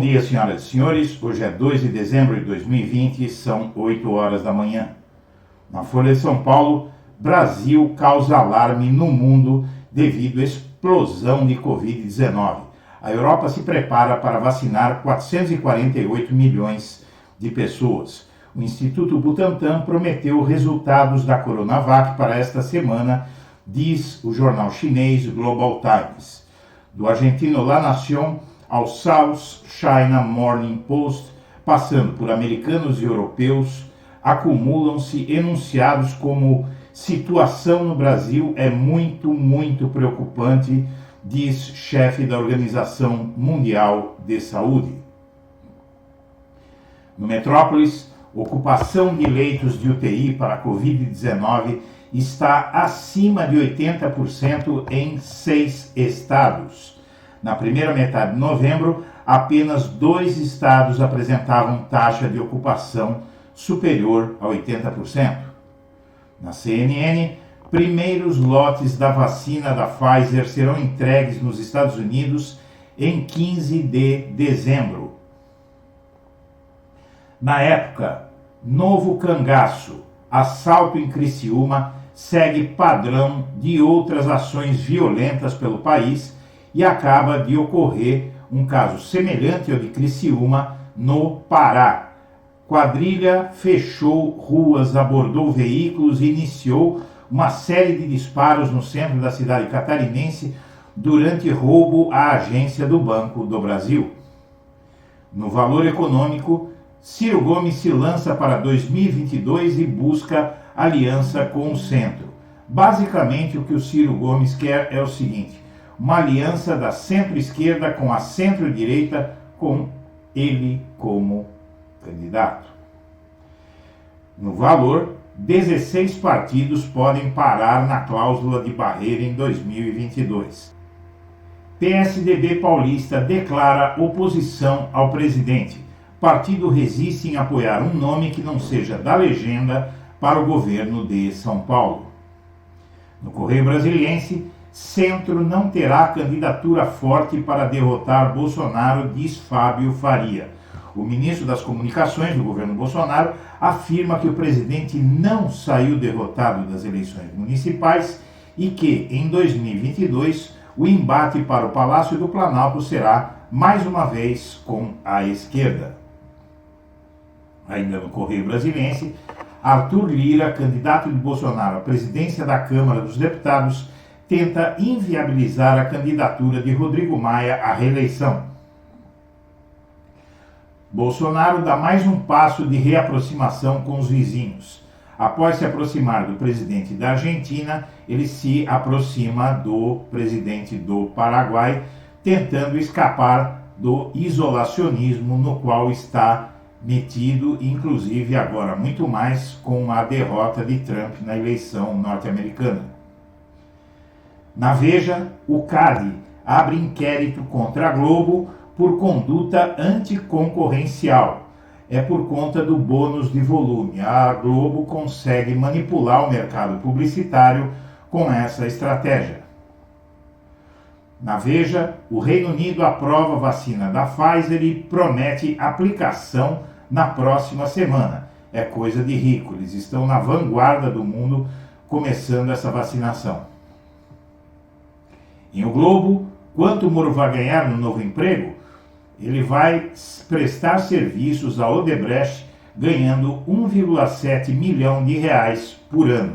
dia, senhoras e senhores. Hoje é 2 de dezembro de 2020, são 8 horas da manhã. Na Folha de São Paulo, Brasil causa alarme no mundo devido à explosão de Covid-19. A Europa se prepara para vacinar 448 milhões de pessoas. O Instituto Butantan prometeu resultados da Coronavac para esta semana, diz o jornal chinês Global Times. Do argentino La Nación ao South China Morning Post, passando por americanos e europeus, acumulam-se enunciados como situação no Brasil é muito preocupante, diz chefe da Organização Mundial de Saúde. No Metrópolis, ocupação de leitos de UTI para a Covid-19 está acima de 80% em 6 estados. Na primeira metade de novembro, apenas 2 estados apresentavam taxa de ocupação superior a 80%. Na CNN, primeiros lotes da vacina da Pfizer serão entregues nos Estados Unidos em 15 de dezembro. Na época, novo cangaço, assalto em Criciúma, segue padrão de outras ações violentas pelo país e acaba de ocorrer um caso semelhante ao de Criciúma, no Pará. Quadrilha fechou ruas, abordou veículos e iniciou uma série de disparos no centro da cidade catarinense durante roubo à agência do Banco do Brasil. No valor econômico, Ciro Gomes se lança para 2022 e busca aliança com o centro. Basicamente, o que o Ciro Gomes quer é o seguinte: uma aliança da centro-esquerda com a centro-direita, com ele como candidato. No valor, 16 partidos podem parar na cláusula de barreira em 2022. PSDB paulista declara oposição ao presidente. Partido resiste em apoiar um nome que não seja da legenda para o governo de São Paulo. No Correio Brasiliense, Centro não terá candidatura forte para derrotar Bolsonaro, diz Fábio Faria. O ministro das Comunicações do governo Bolsonaro afirma que o presidente não saiu derrotado das eleições municipais e que, em 2022, o embate para o Palácio do Planalto será, mais uma vez, com a esquerda. Ainda no Correio Brasiliense, Arthur Lira, candidato de Bolsonaro à presidência da Câmara dos Deputados, tenta inviabilizar a candidatura de Rodrigo Maia à reeleição. Bolsonaro dá mais um passo de reaproximação com os vizinhos. Após se aproximar do presidente da Argentina, ele se aproxima do presidente do Paraguai, tentando escapar do isolacionismo no qual está metido, inclusive agora muito mais com a derrota de Trump na eleição norte-americana. Na Veja, o CAD abre inquérito contra a Globo por conduta anticoncorrencial. É por conta do bônus de volume. A Globo consegue manipular o mercado publicitário com essa estratégia. Na Veja, o Reino Unido aprova a vacina da Pfizer e promete aplicação na próxima semana. É coisa de rico, eles estão na vanguarda do mundo começando essa vacinação. Em O Globo, quanto o Moro vai ganhar no novo emprego? Ele vai prestar serviços à Odebrecht, ganhando 1,7 milhão de reais por ano.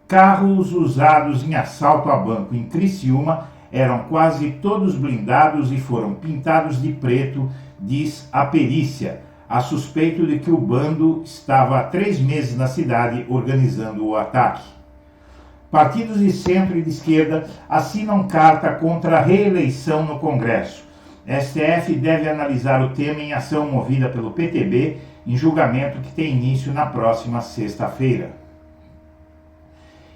Carros usados em assalto a banco em Criciúma eram quase todos blindados e foram pintados de preto, diz a perícia, a suspeito de que o bando estava há 3 meses na cidade organizando o ataque. Partidos de centro e de esquerda assinam carta contra a reeleição no Congresso. STF deve analisar o tema em ação movida pelo PTB em julgamento que tem início na próxima sexta-feira.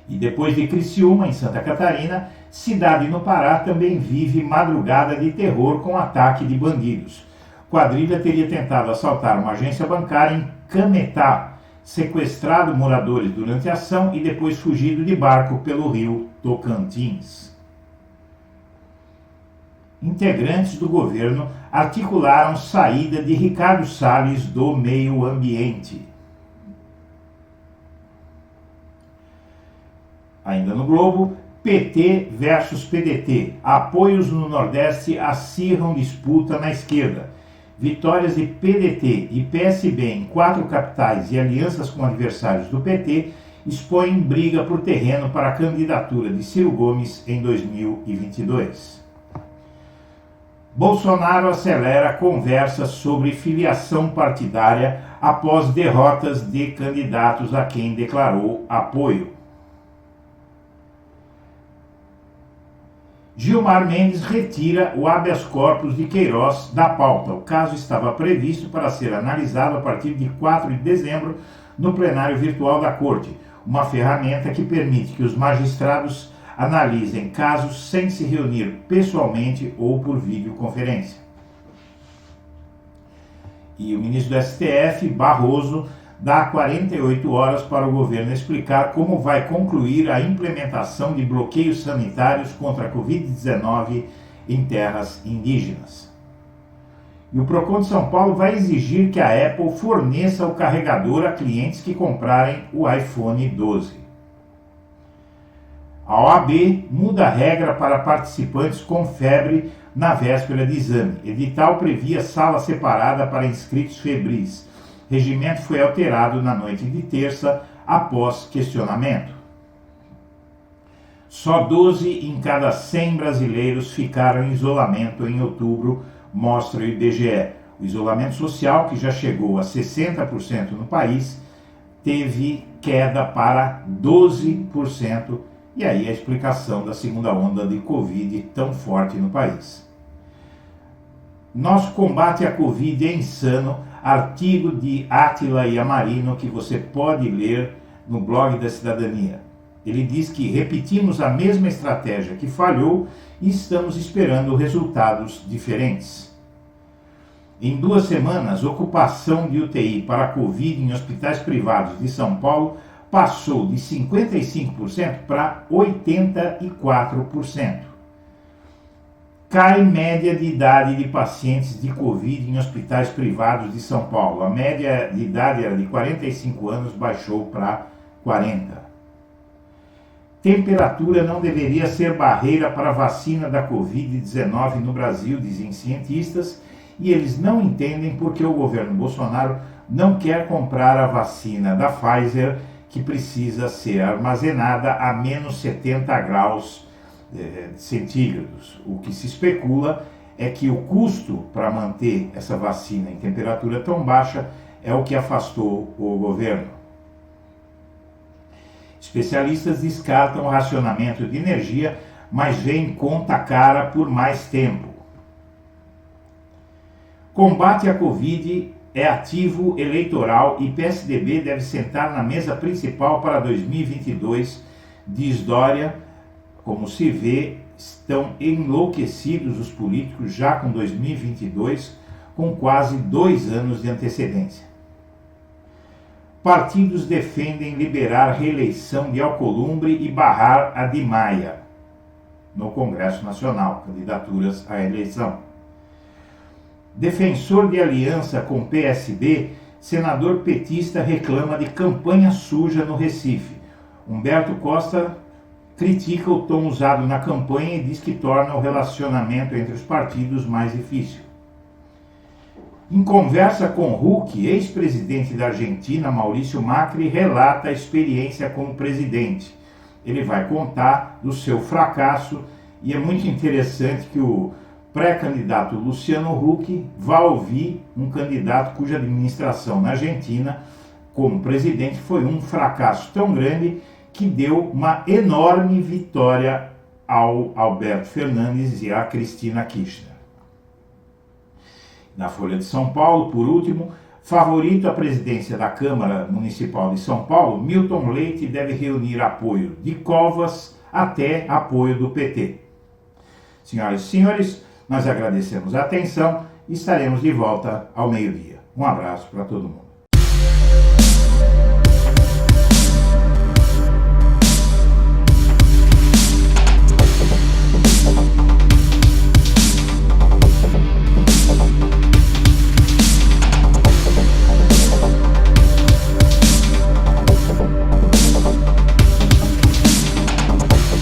E depois de Criciúma, em Santa Catarina, cidade no Pará também vive madrugada de terror com ataque de bandidos. Quadrilha teria tentado assaltar uma agência bancária em Cametá, sequestrado moradores durante a ação e depois fugido de barco pelo rio Tocantins. integrantes do governo articularam saída de Ricardo Salles do Meio Ambiente. Ainda no Globo, PT versus PDT. Apoios no Nordeste acirram disputa na esquerda. Vitórias de PDT e PSB em 4 capitais e alianças com adversários do PT expõem briga por terreno para a candidatura de Ciro Gomes em 2022. Bolsonaro acelera conversas sobre filiação partidária após derrotas de candidatos a quem declarou apoio. Gilmar Mendes retira o habeas corpus de Queiroz da pauta. O caso estava previsto para ser analisado a partir de 4 de dezembro no plenário virtual da Corte, uma ferramenta que permite que os magistrados analisem casos sem se reunir pessoalmente ou por videoconferência. E o ministro do STF, Barroso, dá 48 horas para o governo explicar como vai concluir a implementação de bloqueios sanitários contra a Covid-19 em terras indígenas. E o Procon de São Paulo vai exigir que a Apple forneça o carregador a clientes que comprarem o iPhone 12. A OAB muda a regra para participantes com febre na véspera de exame. Edital previa sala separada para inscritos febris. Regimento foi alterado na noite de terça após questionamento. Só 12 em cada 100 brasileiros ficaram em isolamento em outubro, mostra o IBGE. O isolamento social, que já chegou a 60% no país, teve queda para 12%, e aí a explicação da segunda onda de Covid tão forte no país. Nosso combate à Covid é insano. Artigo de Átila Yamarino que você pode ler no blog da Cidadania. Ele diz que repetimos a mesma estratégia que falhou e estamos esperando resultados diferentes. Em 2 semanas, ocupação de UTI para a Covid em hospitais privados de São Paulo passou de 55% para 84%. Cai média de idade de pacientes de Covid em hospitais privados de São Paulo. A média de idade era de 45 anos, baixou para 40. Temperatura não deveria ser barreira para a vacina da Covid-19 no Brasil, dizem cientistas, e eles não entendem porque o governo Bolsonaro não quer comprar a vacina da Pfizer, que precisa ser armazenada a menos 70 graus centígrados. O que se especula é que o custo para manter essa vacina em temperatura tão baixa é o que afastou o governo. Especialistas descartam o racionamento de energia, mas veem conta cara por mais tempo. Combate à Covid é ativo eleitoral e PSDB deve sentar na mesa principal para 2022, diz Dória. Como se vê, estão enlouquecidos os políticos já com 2022, com quase 2 anos de antecedência. Partidos defendem liberar reeleição de Alcolumbre e barrar a de Maia no Congresso Nacional, candidaturas à eleição. Defensor de aliança com PSB, senador petista reclama de campanha suja no Recife. Humberto Costa critica o tom usado na campanha e diz que torna o relacionamento entre os partidos mais difícil. Em conversa com Huck, ex-presidente da Argentina, Maurício Macri, relata a experiência como presidente. Ele vai contar do seu fracasso e é muito interessante que o pré-candidato Luciano Huck vá ouvir um candidato cuja administração na Argentina, como presidente, foi um fracasso tão grande que deu uma enorme vitória ao Alberto Fernandes e à Cristina Kirchner. Na Folha de São Paulo, por último, favorito à presidência da Câmara Municipal de São Paulo, Milton Leite deve reunir apoio de Covas até apoio do PT. Senhoras e senhores, nós agradecemos a atenção e estaremos de volta ao meio-dia. Um abraço para todo mundo.